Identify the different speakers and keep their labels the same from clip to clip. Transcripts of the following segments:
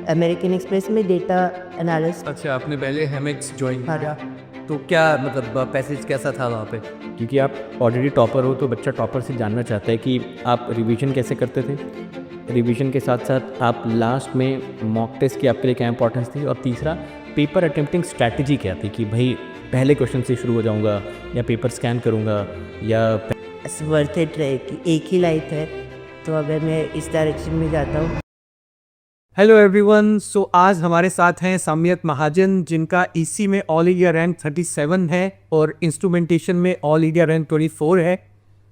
Speaker 1: American express में data analyst.
Speaker 2: अच्छा, आपने पहले हेमेक्स ज्वाइन
Speaker 1: हाँ।
Speaker 2: किया, तो क्या मतलब पैसेज कैसा था वहाँ पे?
Speaker 3: क्योंकि आप ऑलरेडी टॉपर हो तो बच्चा टॉपर से जानना चाहता है कि आप रिवीजन कैसे करते थे। रिवीजन के साथ साथ आप लास्ट में मॉक टेस्ट की आपके लिए क्या इंपॉर्टेंस थी, और तीसरा पेपर अटेम्प्टिंग स्ट्रैटेजी क्या थी कि भाई पहले क्वेश्चन से शुरू हो जाऊंगा या पेपर स्कैन करूंगा या
Speaker 1: वर्थ इट रहे कि एक ही लाइफ है, तो अगर मैं इस डायरेक्शन में जाता हूँ।
Speaker 2: हेलो एवरीवन, सो आज हमारे साथ हैं साम्यत महाजन, जिनका ईसी में ऑल इंडिया रैंक 37 है और इंस्ट्रूमेंटेशन में ऑल इंडिया रैंक 24 है।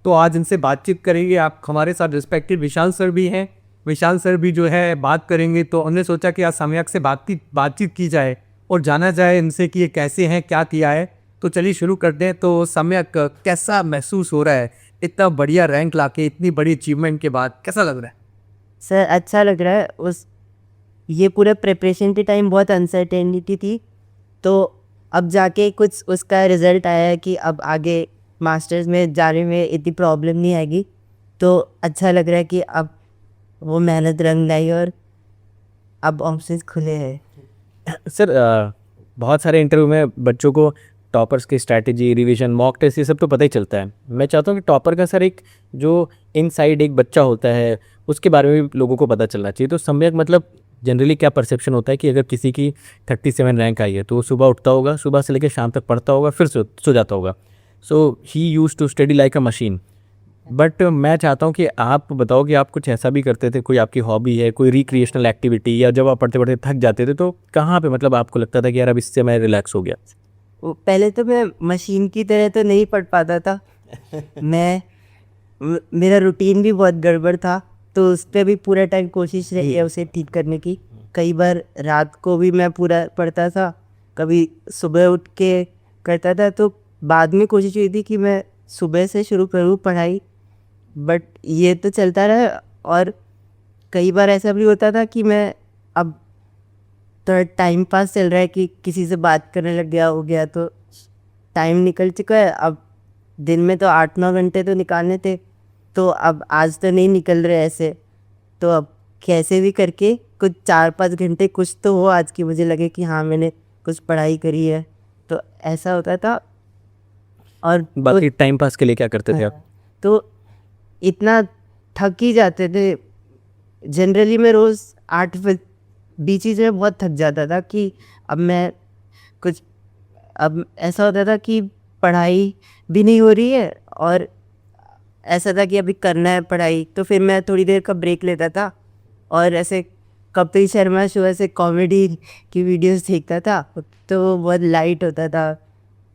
Speaker 2: तो आज इनसे बातचीत करेंगे। आप हमारे साथ रिस्पेक्टिव विशाल सर भी हैं। विशाल सर भी जो है बात करेंगे, तो हमने सोचा कि आज साम्यक से बातचीत की जाए और जाना जाए इनसे कि ये कैसे हैं, क्या किया है। तो चलिए शुरू करते हैं। तो साम्यक, कैसा महसूस हो रहा है इतना बढ़िया रैंक लाके, इतनी बड़ी अचीवमेंट के बाद? कैसा लग रहा है?
Speaker 1: सर अच्छा लग रहा है। ये पूरे प्रिपरेशन के टाइम बहुत अनसर्टेनिटी थी, तो अब जाके कुछ उसका रिजल्ट आया है कि अब आगे मास्टर्स में जाने में इतनी प्रॉब्लम नहीं आएगी। तो अच्छा लग रहा है कि अब वो मेहनत रंग लाई और अब ऑप्शंस खुले हैं।
Speaker 3: सर बहुत सारे इंटरव्यू में बच्चों को टॉपर्स की स्ट्रैटेजी, रिवीजन, मॉक टेस्ट ये सब तो पता ही चलता है। मैं चाहता हूँ कि टॉपर का सर एक जो इनसाइड एक बच्चा होता है उसके बारे में भी लोगों को पता चलना चाहिए। तो सम्यक मतलब जनरली क्या परसेप्शन होता है कि अगर किसी की 37 रैंक आई है तो वो सुबह उठता होगा, सुबह से लेकर शाम तक पढ़ता होगा, फिर सो जाता होगा। So he use to study like a machine. But मैं चाहता हूँ कि आप बताओ कि आप कुछ ऐसा भी करते थे, कोई आपकी हॉबी है, कोई रिक्रिएशनल एक्टिविटी, या जब आप पढ़ते पढ़ते थक जाते थे तो कहाँ पे मतलब आपको लगता था कि यार अब इससे मैं रिलैक्स हो गया?
Speaker 1: पहले तो मैं मशीन की तरह तो नहीं पढ़ पाता था। मेरा रूटीन भी बहुत गड़बड़ था, तो उस पर भी पूरा टाइम कोशिश रही है उसे ठीक करने की। कई बार रात को भी मैं पूरा पढ़ता था, कभी सुबह उठ के करता था। तो बाद में कोशिश हुई थी कि मैं सुबह से शुरू करूँ पढ़ाई, बट ये तो चलता रहा। और कई बार ऐसा भी होता था कि मैं अब थोड़ा टाइम पास चल रहा है कि किसी से बात करने लग गया, हो गया, तो टाइम निकल चुका है। अब दिन में तो 8-9 घंटे तो निकालने थे, तो अब आज तो नहीं निकल रहे ऐसे। तो अब कैसे भी करके कुछ 4-5 घंटे कुछ तो हो आज की, मुझे लगे कि हाँ मैंने कुछ पढ़ाई करी है, तो ऐसा होता था। और
Speaker 3: बाकी टाइम पास के लिए क्या करते थे आप?
Speaker 1: तो इतना थक ही जाते थे। जनरली मैं रोज़ 8 बीचेज में बहुत थक जाता था कि अब मैं कुछ, अब ऐसा होता था कि पढ़ाई भी नहीं हो रही है और ऐसा था कि अभी करना है पढ़ाई, तो फिर मैं थोड़ी देर का ब्रेक लेता था और ऐसे कपिल शर्मा शो, ऐसे कॉमेडी की वीडियोस देखता था, तो वो बहुत लाइट होता था,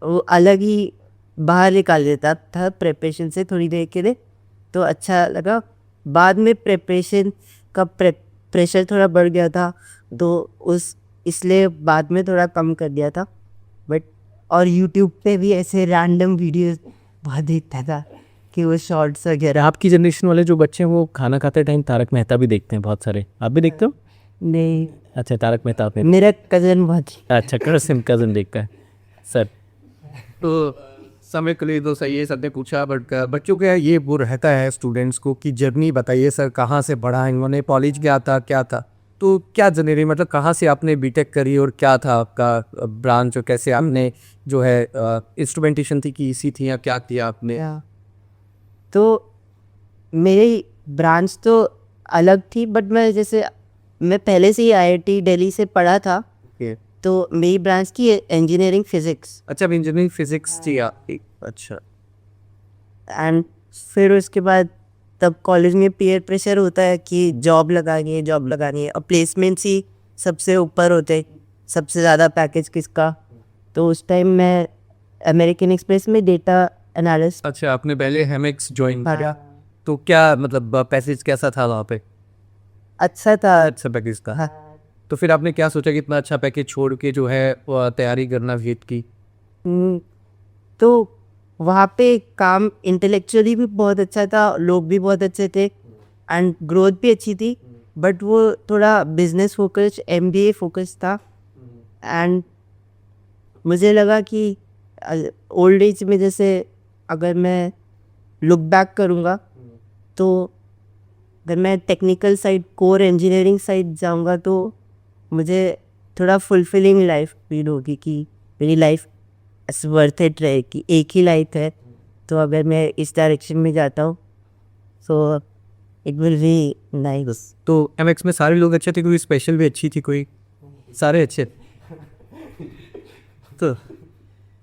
Speaker 1: वो अलग ही बाहर निकाल देता था प्रिपरेशन से थोड़ी देर के लिए। तो अच्छा लगा। बाद में प्रिपरेशन का प्रेशर थोड़ा बढ़ गया था, तो इसलिए बाद में थोड़ा कम कर दिया था। बट और यूट्यूब पे भी ऐसे रैंडम वीडियोस बहुत देखता था कि वो शॉर्ट्स वगैरह।
Speaker 3: आपकी जनरेशन वाले जो बच्चे हैं वो खाना खाते टाइम तारक मेहता भी देखते हैं बहुत सारे, आप भी देखते हो?
Speaker 1: नहीं,
Speaker 3: अच्छा, तारक मेहता आपने?
Speaker 1: मेरा कज़न बहुत।
Speaker 3: अच्छा, कज़न देखता है सर।
Speaker 2: तो समय के लिए तो सही है, सर ने पूछा, बट बच्चों का ये वो रहता है स्टूडेंट्स को कि जर्नी बताइए सर, कहाँ से पढ़ा इन्होंने, कॉलेज क्या था, तो क्या जर्नी, मतलब कहाँ से आपने बीटेक करी और क्या था आपका ब्रांच, और कैसे आपने जो है इंस्ट्रूमेंटेशन थी कि ईसी थी या क्या किया आपने?
Speaker 1: तो मेरी ब्रांच तो अलग थी, बट मैं पहले से ही आईआईटी दिल्ली से पढ़ा था,
Speaker 2: Okay.
Speaker 1: तो मेरी ब्रांच की इंजीनियरिंग फिज़िक्स।
Speaker 2: अच्छा, इंजीनियरिंग फिजिक्स थी आपकी? अच्छा।
Speaker 1: एंड फिर उसके बाद तब कॉलेज में पीयर प्रेशर होता है कि जॉब लगानी है और प्लेसमेंट्स ही सबसे ऊपर होते, सबसे ज़्यादा पैकेज किसका। तो उस टाइम मैं अमेरिकन एक्सप्रेस में डेटा एनालिस्ट।
Speaker 2: अच्छा, आपने पहले हेमेक्स ज्वाइन
Speaker 1: हाँ।
Speaker 2: किया, तो क्या मतलब पैकेज कैसा था वहाँ पे?
Speaker 1: अच्छा था।
Speaker 2: अच्छा पैकेज था।
Speaker 1: हाँ।
Speaker 2: तो फिर आपने क्या सोचा कि इतना अच्छा पैकेज छोड़ के जो है वो तैयारी करना वेट की?
Speaker 1: तो वहाँ पे काम इंटेलेक्चुअली भी बहुत अच्छा था, लोग भी बहुत अच्छे थे एंड ग्रोथ भी अच्छी थी, बट वो थोड़ा बिजनेस फोकस, एमबीए फोकस था। एंड मुझे लगा कि ओल्ड एज में जैसे अगर मैं लुक बैक करूँगा, तो अगर मैं technical side, core engineering side जाऊँगा, तो मुझे थोड़ा फुलफिलिंग लाइफ फील होगी कि मेरी लाइफ वर्थ इट रहेगी। एक ही लाइफ है, तो अगर मैं इस डायरेक्शन में जाता हूँ so it will be nice.
Speaker 2: तो MX में सारे लोग अच्छे थे, कोई स्पेशल भी अच्छी थी, कोई सारे अच्छे?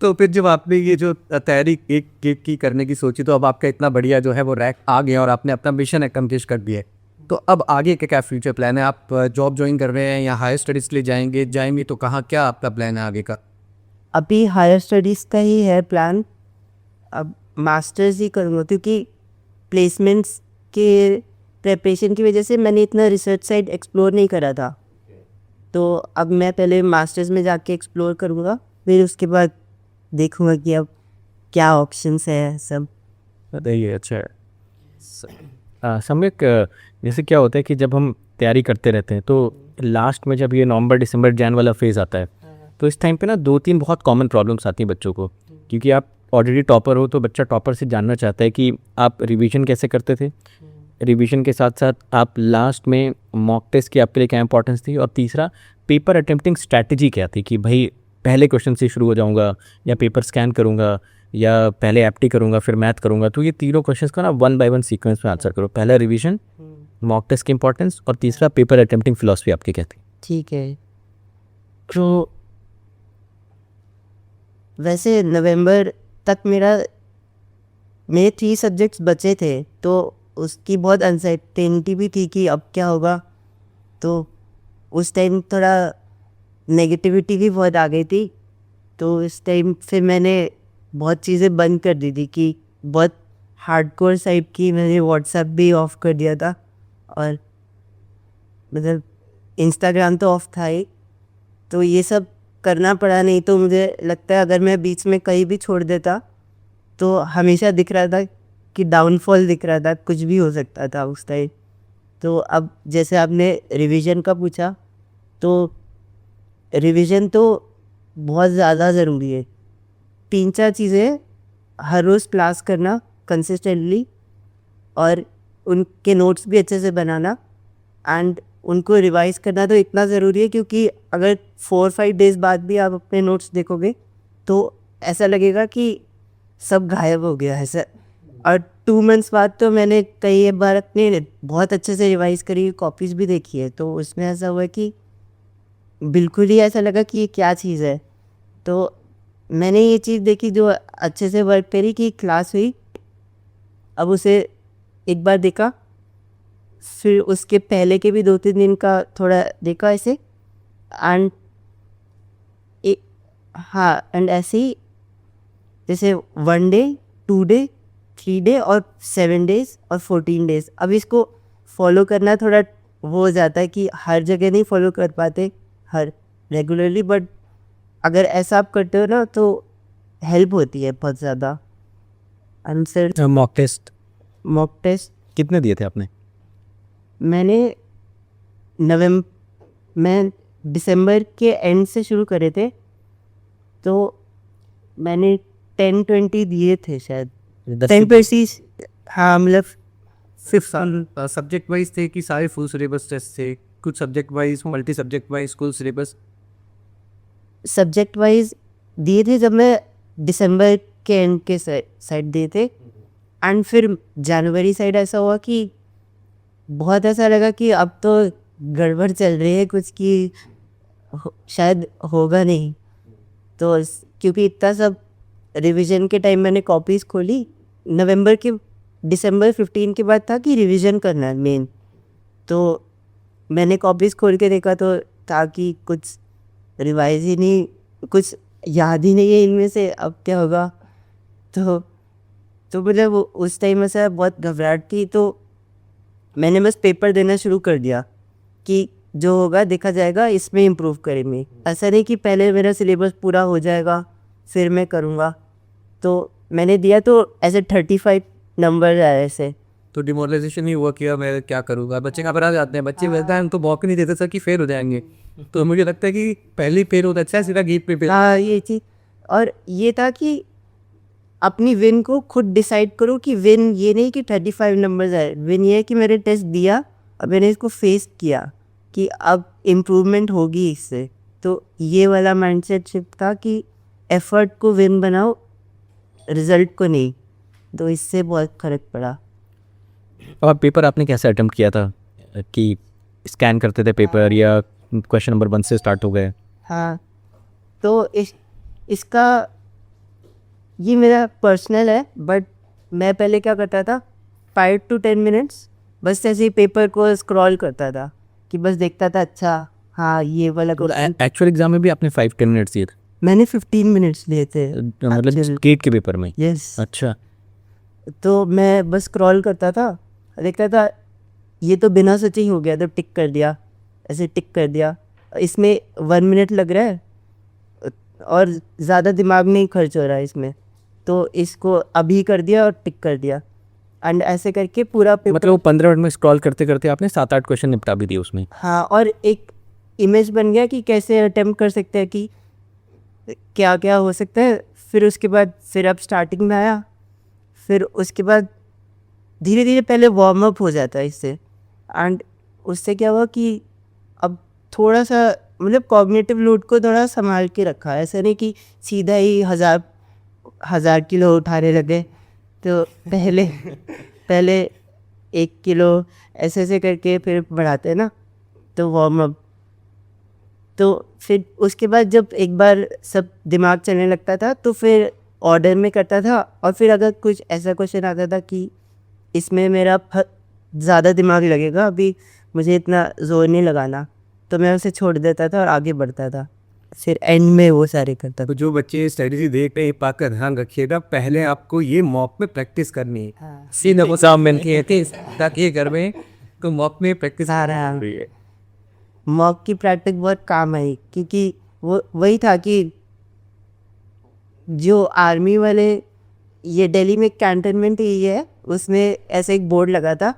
Speaker 2: तो फिर जब आपने ये जो तैयारी एक की करने की सोची, तो अब आपका इतना बढ़िया जो है वो रैंक आ गया और आपने अपना मिशन अकम्प्लिश कर दिया है, तो अब आगे क्या क्या फ्यूचर प्लान है? आप जॉब ज्वाइन कर रहे हैं या हायर स्टडीज़ के लिए जाएंगे तो कहाँ, क्या आपका प्लान है आगे का?
Speaker 1: अभी हायर स्टडीज़ का ही है प्लान। अब मास्टर्स ही करूँगा क्योंकि प्लेसमेंट्स के प्रिपरेशन की वजह से मैंने इतना रिसर्च साइड एक्सप्लोर नहीं करा था। तो अब मैं पहले मास्टर्स में जाके एक्सप्लोर करूँगा, फिर उसके बाद देखूँगा कि अब क्या ऑप्शंस है सब।
Speaker 3: बताइए। अच्छा है सम्यक, जैसे क्या होता है कि जब हम तैयारी करते रहते हैं तो लास्ट में जब ये नवंबर दिसंबर जैन वाला फेज़ आता है, तो इस टाइम पे ना 2-3 बहुत कॉमन प्रॉब्लम्स आती हैं बच्चों को, क्योंकि आप ऑलरेडी टॉपर हो तो बच्चा टॉपर से जानना चाहता है कि आप रिवीजन कैसे करते थे, रिवीजन के साथ साथ आप लास्ट में मॉक टेस्ट की आपके लिए क्या इंपॉर्टेंस थी, और तीसरा पेपर अटेम्प्टिंग स्ट्रैटेजी क्या थी कि भाई पहले क्वेश्चन से शुरू हो जाऊंगा या पेपर स्कैन करूंगा या पहले एप्टी करूंगा फिर मैथ करूंगा। तो ये तीनों क्वेश्चंस का ना 1 बाय 1 सीक्वेंस में आंसर करो। पहला रिवीजन, मॉक टेस्ट की इंपॉर्टेंस, और तीसरा पेपर अटेम्प्टिंग फिलॉसफी आपकी क्या थी?
Speaker 1: ठीक है। तो वैसे नवंबर तक मेरे 3 सब्जेक्ट्स बचे थे, तो उसकी बहुत अनसर्टेनिटी भी थी कि अब क्या होगा। तो उस टाइम थोड़ा नेगेटिविटी भी बहुत आ गई थी, तो इस टाइम फिर मैंने बहुत चीज़ें बंद कर दी थी कि बहुत हार्डकोर साइड की। मैंने व्हाट्सएप भी ऑफ कर दिया था, और मतलब इंस्टाग्राम तो ऑफ था ही। तो ये सब करना पड़ा, नहीं तो मुझे लगता है अगर मैं बीच में कहीं भी छोड़ देता तो हमेशा दिख रहा था कि डाउनफॉल दिख रहा था, कुछ भी हो सकता था उस टाइम। तो अब जैसे आपने रिवीजन का पूछा, तो रिवीजन तो बहुत ज़्यादा ज़रूरी है। 3-4 चीज़ें हर रोज़ क्लास करना कंसिस्टेंटली, और उनके नोट्स भी अच्छे से बनाना, एंड उनको रिवाइज करना तो इतना ज़रूरी है क्योंकि अगर 4-5 डेज़ बाद भी आप अपने नोट्स देखोगे तो ऐसा लगेगा कि सब गायब हो गया है सर। और 2 मंथ्स बाद तो मैंने कई बार अपने बहुत अच्छे से रिवाइज करी, कॉपीज़ भी देखी है, तो उसमें ऐसा हुआ कि बिल्कुल ही ऐसा लगा कि ये क्या चीज़ है। तो मैंने ये चीज़ देखी जो अच्छे से वर्क करी कि क्लास हुई, अब उसे एक बार देखा, फिर उसके पहले के भी 2-3 दिन का थोड़ा देखा ऐसे, एंड हाँ, एंड ऐसे ही जैसे 1 डे, 2 डे, 3 डे और 7 डेज़ और 14 डेज़। अब इसको फॉलो करना थोड़ा वो हो जाता है कि हर जगह नहीं फॉलो कर पाते हर रेगुलरली, बट अगर ऐसा आप करते हो ना तो हेल्प होती है बहुत ज़्यादा। Answer
Speaker 3: mock test
Speaker 1: mock test
Speaker 3: कितने दिए थे आपने?
Speaker 1: मैंने मैं दिसंबर के एंड से शुरू करे थे, तो मैंने 10-20 दिए थे शायद। 10-20, हाँ, मतलब
Speaker 2: सिर्फ सब्जेक्ट वाइज थे कि सारे फुल सिलेबस टेस्ट थे? कुछ subject wise, multi subject wise, full syllabus?
Speaker 1: Subject wise दिए थे जब मैं दिसंबर के एंड के साइड दिए थे, एंड फिर जनवरी साइड ऐसा हुआ कि बहुत ऐसा लगा कि अब तो गड़बड़ चल रही है कुछ, कि शायद होगा नहीं। तो क्योंकि इतना सब रिवीजन के टाइम मैंने कॉपीज़ खोली, दिसंबर 15 के बाद था कि रिवीजन करना है मेन, तो मैंने कॉपीज़ खोल के देखा तो ताकि कुछ रिवाइज ही नहीं, कुछ याद ही नहीं है इनमें से, अब क्या होगा। तो मतलब उस टाइम ऐसा बहुत घबराहट थी, तो मैंने बस पेपर देना शुरू कर दिया कि जो होगा देखा जाएगा, इसमें इम्प्रूव करेंगे। ऐसा नहीं कि पहले मेरा सिलेबस पूरा हो जाएगा फिर मैं करूँगा। तो मैंने दिया तो ऐसे 35 नंबर आए ऐसे।
Speaker 2: तो डिमोरलाइजेशन ही हुआ कि मैं क्या करूँगा? बच्चे घबरा जाते हैं, बच्चे बोलते हैं हम तो मौका नहीं देते सर कि फेल हो जाएंगे। तो मुझे लगता है कि पहले फेल होता अच्छा है, सीधा गेट पे फेल।
Speaker 1: हाँ, ये चीज़, और ये था कि अपनी विन को खुद डिसाइड करो कि विन ये नहीं कि 35 नंबर्स आए, विन ये है कि मैंने टेस्ट दिया और मैंने इसको फेस किया। कि अब इम्प्रूवमेंट होगी इससे। तो ये वाला माइंडसेट शिफ्ट था कि एफर्ट को विन बनाओ, रिजल्ट को नहीं। तो इससे बहुत फ़र्क पड़ा।
Speaker 3: और पेपर आपने कैसे अटेम्प्ट किया था कि स्कैन करते थे पेपर या क्वेश्चन नंबर 1 से स्टार्ट हो गए?
Speaker 1: हाँ, तो इसका ये मेरा पर्सनल है, बट मैं पहले क्या करता था, 5 to 10 मिनट्स बस ऐसे ही पेपर को स्क्रॉल करता था कि बस देखता था, अच्छा हाँ ये वाला क्वेश्चन।
Speaker 3: एक्चुअल एग्जाम में भी आपने 5-10 मिनट्स दिए थे?
Speaker 1: मैंने 15 मिनट्स लिए थे
Speaker 3: मतलब गेट के पेपर में?
Speaker 1: यस।
Speaker 3: अच्छा।
Speaker 1: तो मैं बस स्क्रॉल करता था, देखता था ये तो बिना सोचे ही हो गया, तो टिक कर दिया, ऐसे टिक कर दिया। इसमें 1 मिनट लग रहा है और ज़्यादा दिमाग नहीं खर्च हो रहा है इसमें, तो इसको अभी कर दिया और टिक कर दिया। एंड ऐसे करके पूरा पेपर,
Speaker 3: मतलब वो 15 मिनट में स्क्रॉल करते करते आपने 7-8 क्वेश्चन निपटा भी दिए उसमें?
Speaker 1: हाँ, और एक इमेज बन गया कि कैसे अटेम्प्ट कर सकते हैं, कि क्या क्या हो सकता है। फिर उसके बाद फिर अब स्टार्टिंग में आया, फिर उसके बाद धीरे धीरे पहले वार्म अप हो जाता है इससे। एंड उससे क्या हुआ कि अब थोड़ा सा मतलब कॉग्निटिव लोड को थोड़ा संभाल के रखा है, ऐसा नहीं कि सीधा ही 1000 किलो उठाने लगे। तो पहले 1 किलो ऐसे ऐसे करके फिर बढ़ाते हैं ना, तो वार्म अप। तो फिर उसके बाद जब एक बार सब दिमाग चलने लगता था तो फिर ऑर्डर में करता था। और फिर अगर कुछ ऐसा क्वेश्चन आता था कि इसमें मेरा ज़्यादा दिमाग लगेगा, अभी मुझे इतना जोर नहीं लगाना, तो मैं उसे छोड़ देता था और आगे बढ़ता था। फिर एंड में वो सारे करता
Speaker 2: तो जो बच्चे स्ट्रेटजी देख रहे हैं, बात का ध्यान रखिएगा, पहले आपको ये मॉक में प्रैक्टिस करनी है।
Speaker 1: हाँ।
Speaker 2: सीधा वो सामने ताकि ये कर में तो मॉक में प्रैक्टिस
Speaker 1: था रहा।
Speaker 2: रही है।
Speaker 1: मॉक की प्रैक्टिस बहुत काम आई, क्योंकि वो वही था कि जो आर्मी वाले, ये दिल्ली में कैंटनमेंट ही है, उसमें ऐसे एक बोर्ड लगा था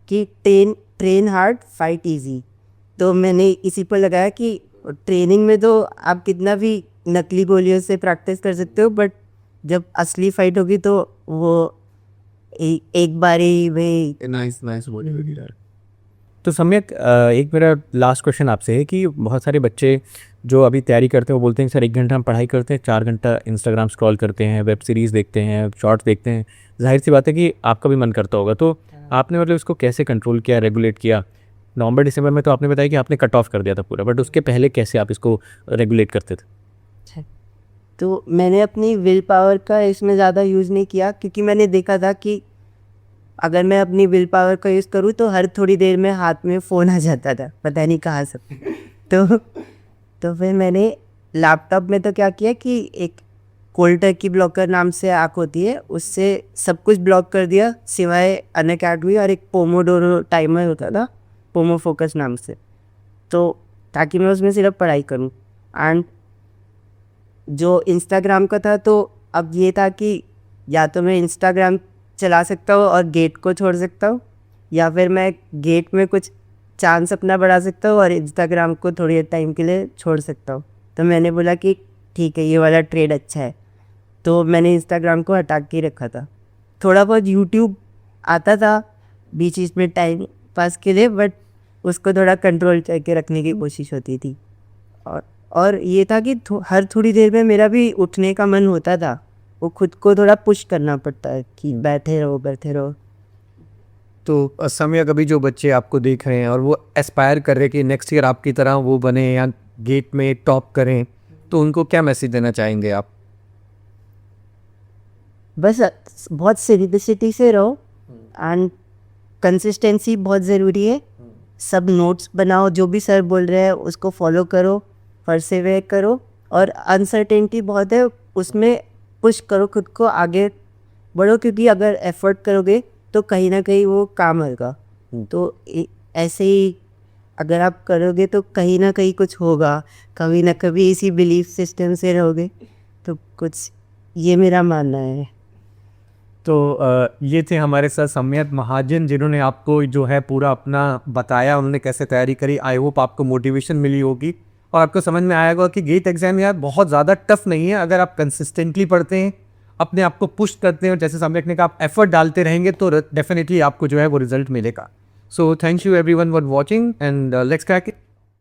Speaker 1: कि ट्रेन हार्ड फाइट इजी। तो मैंने इसी पर लगाया कि ट्रेनिंग में तो आप कितना भी नकली गोलियों से प्रैक्टिस कर सकते हो, बट जब असली फाइट होगी तो वो एक बार ही भाई।
Speaker 2: नाइस बोली।
Speaker 3: तो सम्यक, एक मेरा लास्ट क्वेश्चन आपसे है कि बहुत सारे बच्चे जो अभी तैयारी करते हैं वो बोलते हैं सर 1 घंटा हम पढ़ाई करते हैं, 4 घंटा इंस्टाग्राम स्क्रॉल करते हैं, वेब सीरीज़ देखते हैं, शॉर्ट्स देखते हैं। जाहिर सी बात है कि आपका भी मन करता होगा, तो आपने मतलब इसको कैसे कंट्रोल किया, रेगुलेट किया? नवंबर दिसंबर में तो आपने बताया कि आपने कट ऑफ कर दिया था पूरा, बट उसके पहले कैसे आप इसको रेगुलेट करते थे?
Speaker 1: तो मैंने अपनी विल पावर का इसमें ज़्यादा यूज़ नहीं किया, क्योंकि मैंने देखा था कि अगर मैं अपनी विल पावर का यूज़ करूँ तो हर थोड़ी देर में हाथ में फ़ोन आ जाता था, पता नहीं कहाँ से। तो फिर मैंने लैपटॉप में तो क्या किया कि एक कोल्ड टर्की ब्लॉकर नाम से ऐप होती है, उससे सब कुछ ब्लॉक कर दिया सिवाय अनअकैडमी, और एक पोमोडोरो टाइमर होता था, पोमो फोकस नाम से, तो ताकि मैं उसमें सिर्फ पढ़ाई करूँ। एंड जो इंस्टाग्राम का था, तो अब ये था कि या तो मैं इंस्टाग्राम चला सकता हूँ और गेट को छोड़ सकता हूँ, या फिर मैं गेट में कुछ चांस अपना बढ़ा सकता हूँ और इंस्टाग्राम को थोड़ी टाइम के लिए छोड़ सकता हूँ। तो मैंने बोला कि ठीक है, ये वाला ट्रेड अच्छा है, तो मैंने इंस्टाग्राम को हटा के रखा था। थोड़ा बहुत यूट्यूब आता था बीच बीच में टाइम पास के लिए, बट उसको थोड़ा कंट्रोल करके रखने की कोशिश होती थी। और ये था कि हर थोड़ी देर में मेरा भी उठने का मन होता था, वो खुद को थोड़ा पुश करना पड़ता है कि बैठे रहो।
Speaker 2: तो समय अभी जो बच्चे आपको देख रहे हैं और वो एस्पायर कर रहे हैं कि नेक्स्ट ईयर आपकी तरह वो बने या गेट में टॉप करें, तो उनको क्या मैसेज देना चाहेंगे आप?
Speaker 1: बस बहुत सिंपलिसिटी से रहो, एंड कंसिस्टेंसी बहुत ज़रूरी है। सब नोट्स बनाओ, जो भी सर बोल रहे हैं उसको फॉलो करो, परसेवेयर करो, और अनसर्टेनिटी बहुत है उसमें पुश करो, खुद को आगे बढ़ो, क्योंकि अगर एफर्ट करोगे तो कहीं ना कहीं वो काम आएगा। तो ऐसे ही अगर आप करोगे तो कहीं ना कहीं कुछ होगा, कभी ना कभी इसी बिलीफ सिस्टम से रहोगे तो कुछ, ये मेरा मानना है।
Speaker 2: तो ये थे हमारे साथ सम्यक महाजन, जिन्होंने आपको जो है पूरा अपना बताया, उन्होंने कैसे तैयारी करी। आई होप आपको मोटिवेशन मिली होगी और आपको समझ में आएगा कि गेट एग्जाम यार बहुत ज़्यादा टफ नहीं है। अगर आप कंसिस्टेंटली पढ़ते हैं, अपने आप को पुश करते हैं, और जैसे सम्यक ने कहा आप एफर्ट डालते रहेंगे, तो डेफिनेटली आपको जो है वो रिजल्ट मिलेगा। So thank you everyone for watching and let's crack it.